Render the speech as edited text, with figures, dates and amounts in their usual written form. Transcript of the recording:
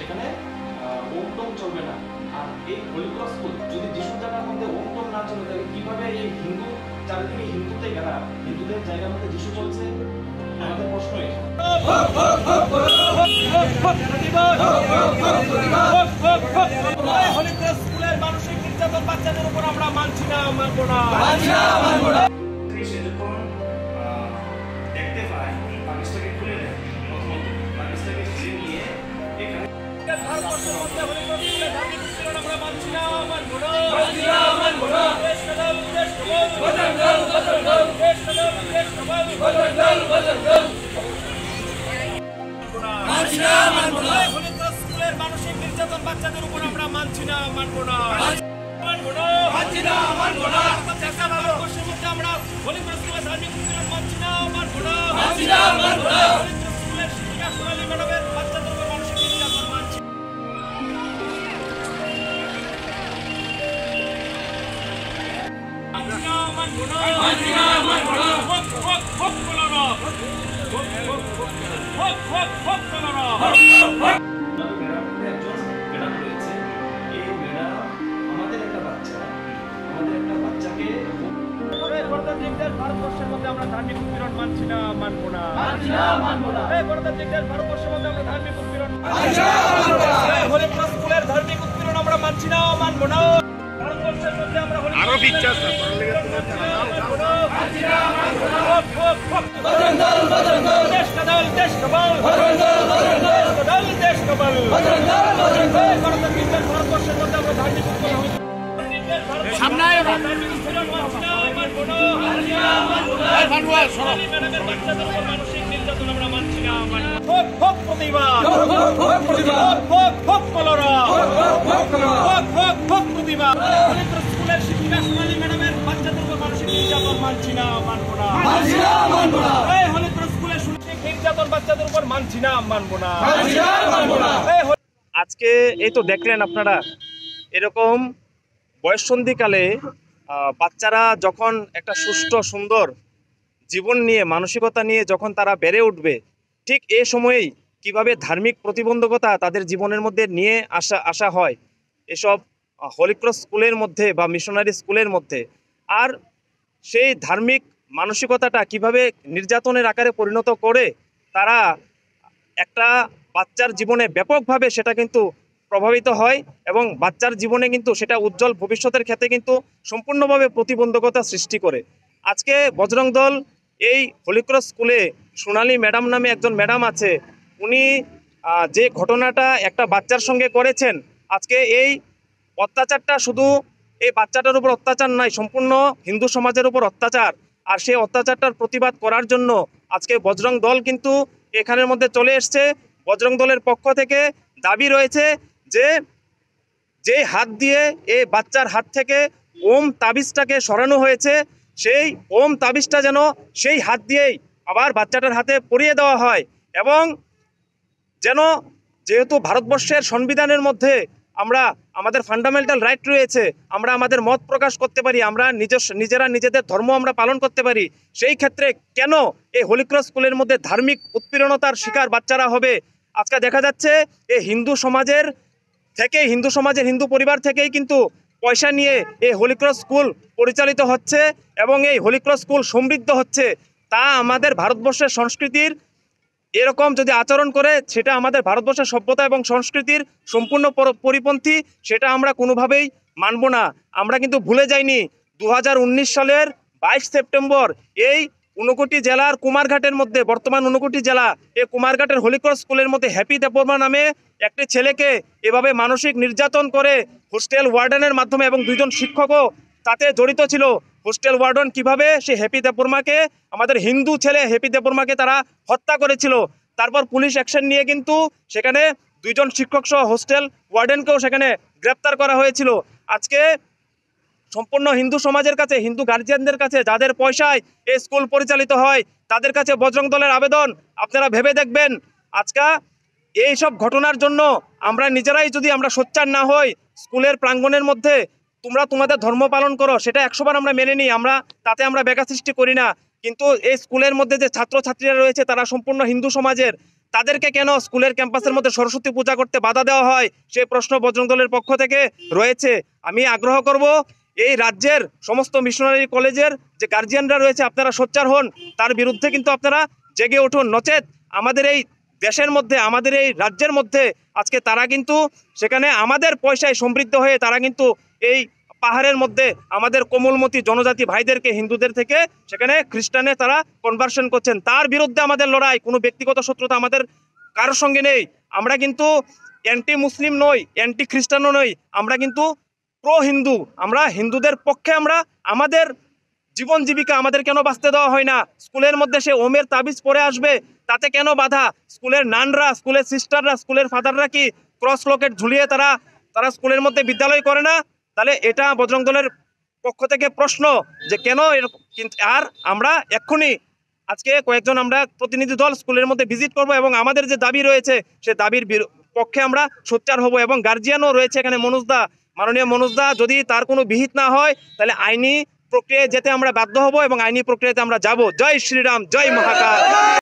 সেখানে ওম টোম চলবে না। আর এই হলিক্রস স্কুল যদি যিশুর জায়গার মধ্যে ওম টোম না চলে থাকে, কিভাবে এই হিন্দু চারিদিকে হিন্দুতে ঘেরা হিন্দুদের জায়গার মধ্যে যিশু চলছে? আমাদের প্রশ্ন এটা। হলিক্রস স্কুলের মানসিক নির্যাতন বাচ্চাদের উপর আমরা মানছি না, মানবো না। দেখতে পায় পাকিস্তানকে খুলে দেয়, প্রথমত পাকিস্তানকে খুলে নিয়ে এখানে ভারতবর্ষের মধ্যে হলিক্রস স্কুলের ধার্মিক উৎপীড়ন আমরা মানছি না, মানবো না, মানছি না, মানবো না। দেশ কাদাল, দেশ কাদাল, বদল দল, বদল দল, দেশ কাদাল, দেশ কাদাল, বদল দল, বদল দল, মানছি না, মানবো না। হলিক্রস স্কুলের মানসিক নির্যাতন বাচ্চাদের উপর আমরা মানছি না, মানবো না, মানবো না, মানছি না, মানবো না। ভারতবর্ষের মধ্যে আমরা হলিক্রস স্কুলের ধার্মিক উৎপীড়ন মানছি না, মানবো না, মানছি না, মানবো না। হলিক্রস স্কুলের শিক্ষিকা সোনালী ম্যাডামের বাচ্চাদের উপর মানসিক নির্যাতন মানছি না, মানবো না, মানছি না, মানবো না। হক হক হক বলো না, হক হক হক হক হক বলো না। ভারতবর্ষের মধ্যে আমরা ধার্মিক উৎপীড়ন মানছি না, মানবো না, মানছি না, মানবো না। গণতান্ত্রিকদের ভারতবর্ষের মধ্যে আমরা ধার্মিক উৎপীড়ন হলিক্রস স্কুলের ধার্মিক উৎপীড়ন আমরা মানছি না, মানবো না। ভারতবর্ষের মধ্যে আমরা আরো বিশ্বাস দেশ কাদাল, দেশ কাবাল, দেশ কাদাল, দেশ কাবাল। গণতান্ত্রিকদের ভারতবর্ষের মধ্যে আমরা ধার্মিক উৎপীড়ন সামনে ধার্মিক উৎপীড়ন মানছি না, মানবো না, মানছি না, মানবো না। সোনালী ম্যাডামের বাচ্চাদের উপর মানসিক নির্যাতন আমরা মানছি না, মানবো না। হক হক প্রতিবাদ, হক প্রতিবাদ, হক হক কলরা, হক হক হক প্রতিবাদ। হলিক্রস স্কুলের শিক্ষিকা সোনালী ম্যাডামের বাচ্চাদের উপর মানসিক নির্যাতন মানছি না, মানবো না, মানছি না, মানবো না। এই হলিক্রস স্কুলের মানসিক নির্যাতন বাচ্চাদের উপর মানছি না, মানবো না, মানছি না, মানবো না। আজকে এই তো দেখলেন আপনারা, এরকম বয়ঃসন্ধিকালে বাচ্চারা যখন একটা সুষ্ঠু সুন্দর জীবন নিয়ে মানসিকতা নিয়ে যখন তারা বেড়ে উঠবে, ঠিক এই সময়েই কিভাবে ধার্মিক প্রতিবন্ধকতা তাদের জীবনের মধ্যে নিয়ে আসা হয় এসব হলিক্রস স্কুলের মধ্যে বা মিশনারি স্কুলের মধ্যে। আর সেই ধার্মিক মানসিকতাটা কিভাবে নির্যাতনের আকারে পরিণত করে তারা একটা বাচ্চার জীবনে ব্যাপকভাবে সেটা কিন্তু প্রভাবিত হয় এবং বাচ্চার জীবনে কিন্তু সেটা উজ্জ্বল ভবিষ্যতের ক্ষেত্রে কিন্তু সম্পূর্ণভাবে প্রতিবন্ধকতা সৃষ্টি করে। আজকে বজরং দল এই হলিক্রস স্কুলে সোনালী ম্যাডাম নামে একজন ম্যাডাম আছে, উনি যে ঘটনাটা একটা বাচ্চার সঙ্গে করেছেন, আজকে এই অত্যাচারটা শুধু এই বাচ্চাটার উপর অত্যাচার নয়, সম্পূর্ণ হিন্দু সমাজের উপর অত্যাচার। আর সেই অত্যাচারটার প্রতিবাদ করার জন্য আজকে বজরং দল কিন্তু এখানের মধ্যে চলে এসছে। বজরং দলের পক্ষ থেকে দাবি রয়েছে যে হাত দিয়ে এই বাচ্চার হাত থেকে ওম তাবিজটাকে সরানো হয়েছে, সেই ওম তাবিজটা যেন সেই হাত দিয়েই আবার বাচ্চাটার হাতে পরিয়ে দেওয়া হয়। এবং যেহেতু ভারতবর্ষের সংবিধানের মধ্যে আমরা আমাদের ফান্ডামেন্টাল রাইট রয়েছে, আমরা আমাদের মত প্রকাশ করতে পারি, আমরা নিজেরা নিজেদের ধর্ম আমরা পালন করতে পারি, সেই ক্ষেত্রে কেন এই হলিক্রস স্কুলের মধ্যে ধার্মিক উৎপীড়নতার শিকার বাচ্চারা হবে? আজকে দেখা যাচ্ছে এই হিন্দু সমাজের হিন্দু পরিবার থেকেই কিন্তু পয়সা নিয়ে এই হলিক্রস স্কুল পরিচালিত হচ্ছে এবং এই হলিক্রস স্কুল সমৃদ্ধ হচ্ছে। তা আমাদের ভারতবর্ষের সংস্কৃতির এরকম যদি আচরণ করে, সেটা আমাদের ভারতবর্ষের সভ্যতা এবং সংস্কৃতির সম্পূর্ণ পরিপন্থী, সেটা আমরা কোনোভাবেই মানব না। আমরা কিন্তু ভুলে যাইনি 2019 সালের 22 সেপ্টেম্বর এই ঊনকোটি জেলার কুমারঘাটের মধ্যে, বর্তমান ঊনকোটি জেলা, এই কুমারঘাটের হলিক্রস স্কুলের মধ্যে হ্যাপি দেববর্মা নামে একটি ছেলেকে এভাবে মানসিক নির্যাতন করে হোস্টেল ওয়ার্ডেনের মাধ্যমে, এবং 2 জন শিক্ষকও তাতে জড়িত ছিল। হোস্টেল ওয়ার্ডেন কিভাবে সে হ্যাপি দেববর্মাকে, আমাদের হিন্দু ছেলে হ্যাপি দেববর্মাকে তারা হত্যা করেছিল। তারপর পুলিশ অ্যাকশন নিয়ে কিন্তু সেখানে 2 জন শিক্ষক সহ হোস্টেল ওয়ার্ডেনকেও সেখানে গ্রেপ্তার করা হয়েছিল। আজকে সম্পূর্ণ হিন্দু সমাজের কাছে, হিন্দু গার্জিয়ানদের কাছে, যাদের পয়সায় এই স্কুল পরিচালিত হয়, তাদের কাছে বজরং দলের আবেদন, আপনারা ভেবে দেখবেন আজকে এইসব ঘটনার জন্য আমরা নিজেরাই যদি আমরা সোচ্চার না হই, স্কুলের প্রাঙ্গণের মধ্যে তোমরা তোমাদের ধর্ম পালন করো, সেটা 100 বার আমরা মেনে নিই, তাতে আমরা ব্যাঘাত সৃষ্টি করি না। কিন্তু এই স্কুলের মধ্যে যে ছাত্রছাত্রীরা রয়েছে তারা সম্পূর্ণ হিন্দু সমাজের, তাদেরকে কেন স্কুলের ক্যাম্পাসের মধ্যে সরস্বতী পূজা করতে বাধা দেওয়া হয়, সেই প্রশ্ন বজরং দলের পক্ষ থেকে রয়েছে। আমি আগ্রহ করব এই রাজ্যের সমস্ত মিশনারি কলেজের যে গার্জিয়ানরা রয়েছে, আপনারা সোচ্চার হন, তার বিরুদ্ধে কিন্তু আপনারা জেগে উঠুন। নচেত আমাদের এই দেশের মধ্যে, আমাদের এই রাজ্যের মধ্যে আজকে তারা কিন্তু সেখানে আমাদের পয়সায় সমৃদ্ধ হয়ে তারা কিন্তু এই পাহাড়ের মধ্যে আমাদের কোমলমতি জনজাতি ভাইদেরকে, হিন্দুদের থেকে সেখানে খ্রিস্টানে তারা কনভার্সন করছেন। তার বিরুদ্ধে আমাদের লড়াই, কোনো ব্যক্তিগত শত্রুতা আমাদের কারোর সঙ্গে নেই। আমরা কিন্তু অ্যান্টি মুসলিম নই, অ্যান্টি খ্রিস্টানও নই, আমরা কিন্তু প্রো হিন্দু। আমরা হিন্দুদের পক্ষে, আমরা আমাদের জীবন জীবিকা আমাদের কেন বাঁচতে দেওয়া হয় না? স্কুলের মধ্যে সে ওমের তাবিজ পরে আসবে, তাতে কেন বাধা? স্কুলের নানরা, স্কুলের সিস্টাররা, স্কুলের ফাদাররা কি ক্রস লকেট ঝুলিয়ে তারা স্কুলের মধ্যে বিদ্যালয় করে না? তাহলে এটা বজরং দলের পক্ষ থেকে প্রশ্ন যে কেন এরকম। কিন্তু আর আমরা এক্ষুনি আজকে কয়েকজন আমরা প্রতিনিধি দল স্কুলের মধ্যে ভিজিট করব এবং আমাদের যে দাবি রয়েছে সে দাবির পক্ষে আমরা সোচ্চার হব। এবং গার্জিয়ানও রয়েছে এখানে, মনোজদা, মাননীয় মনোজদা, যদি তার কোনো বিহিত না হয় তাহলে আইনি প্রক্রিয়ায় যেতে আমরা বাধ্য হব এবং আইনি প্রক্রিয়াতে আমরা যাব। জয় শ্রীরাম, জয় মহাকাল।